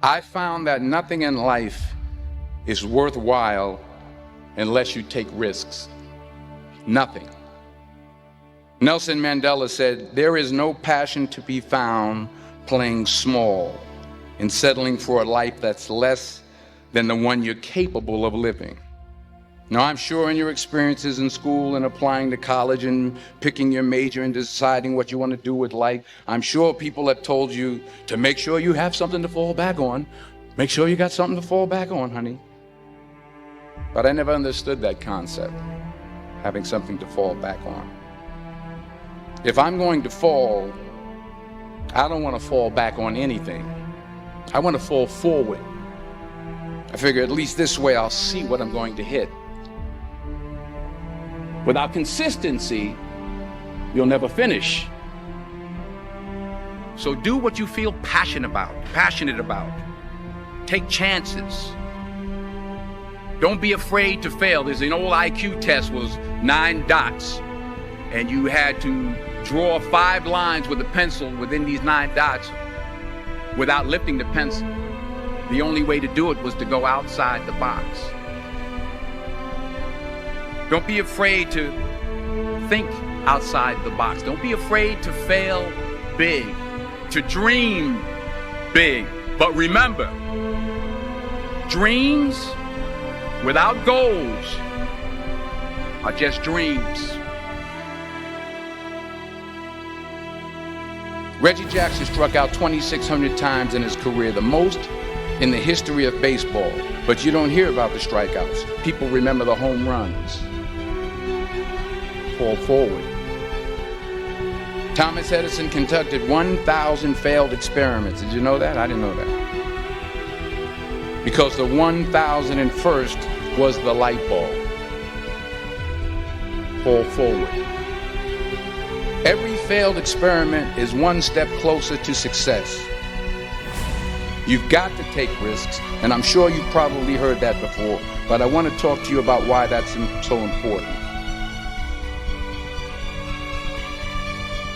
I found that nothing in life is worthwhile unless you take risks. Nothing. Nelson Mandela said, "There is no passion to be found playing small and settling for a life that's less than the one you're capable of living." Now, I'm sure in your experiences in school and applying to college and picking your major and deciding what you want to do with life, I'm sure people have told you to make sure you have something to fall back on. Make sure you got something to fall back on, honey. But I never understood that concept, having something to fall back on. If I'm going to fall, I don't want to fall back on anything. I want to fall forward. I figure at least this way I'll see what I'm going to hit. Without consistency, you'll never finish. So do what you feel passionate about. Take chances. Don't be afraid to fail. There's an old IQ test, was 9 dots, and you had to draw 5 lines with a pencil within these 9 dots without lifting the pencil. The only way to do it was to go outside the box. Don't be afraid to think outside the box. Don't be afraid to fail big, to dream big. But remember, dreams without goals are just dreams. Reggie Jackson struck out 2,600 times in his career, the most in the history of baseball. But you don't hear about the strikeouts. People remember the home runs. Fall forward. Thomas Edison conducted 1,000 failed experiments. Did you know that? I didn't know that. Because the 1,001st was the light bulb. Fall forward. Every failed experiment is one step closer to success. You've got to take risks, and I'm sure you've probably heard that before, but I want to talk to you about why that's so important.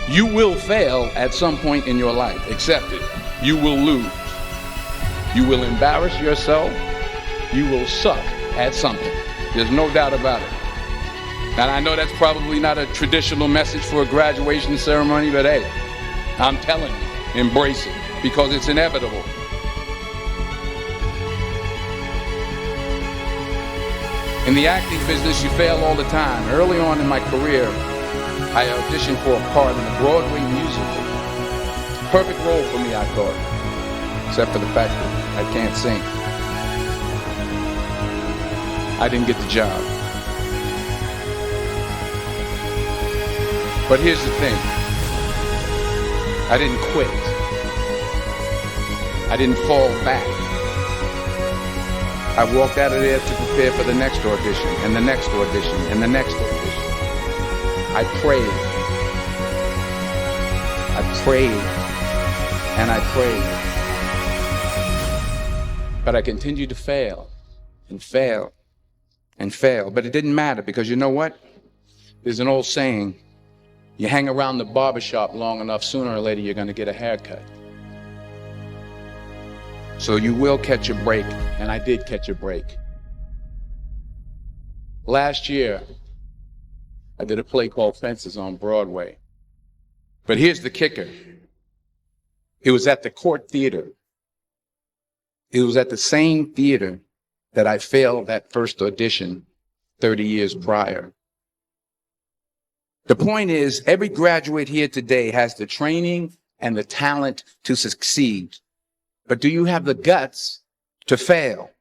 You will fail at some point in your life. Accept it. You will lose. You will embarrass yourself. You will suck at something. There's no doubt about it. And I know that's probably not a traditional message for a graduation ceremony, but hey, I'm telling you, embrace it, because it's inevitable. In the acting business, you fail all the time. Early on in my career, I auditioned for a part in a Broadway musical. Perfect role for me, I thought, except for the fact that I can't sing. I didn't get the job. But here's the thing. I didn't quit. I didn't fall back. I walked out of there to prepare for the next audition, and the next audition, and the next audition. I prayed. I prayed. And I prayed. But I continued to fail, and fail, and fail. But it didn't matter, because you know what? There's an old saying, you hang around the barbershop long enough, sooner or later you're going to get a haircut. So you will catch a break, and I did catch a break. Last year, I did a play called Fences on Broadway. But here's the kicker. It was at the Court Theater. It was at the same theater that I failed that first audition 30 years prior. The point is, every graduate here today has the training and the talent to succeed. But do you have the guts to fail?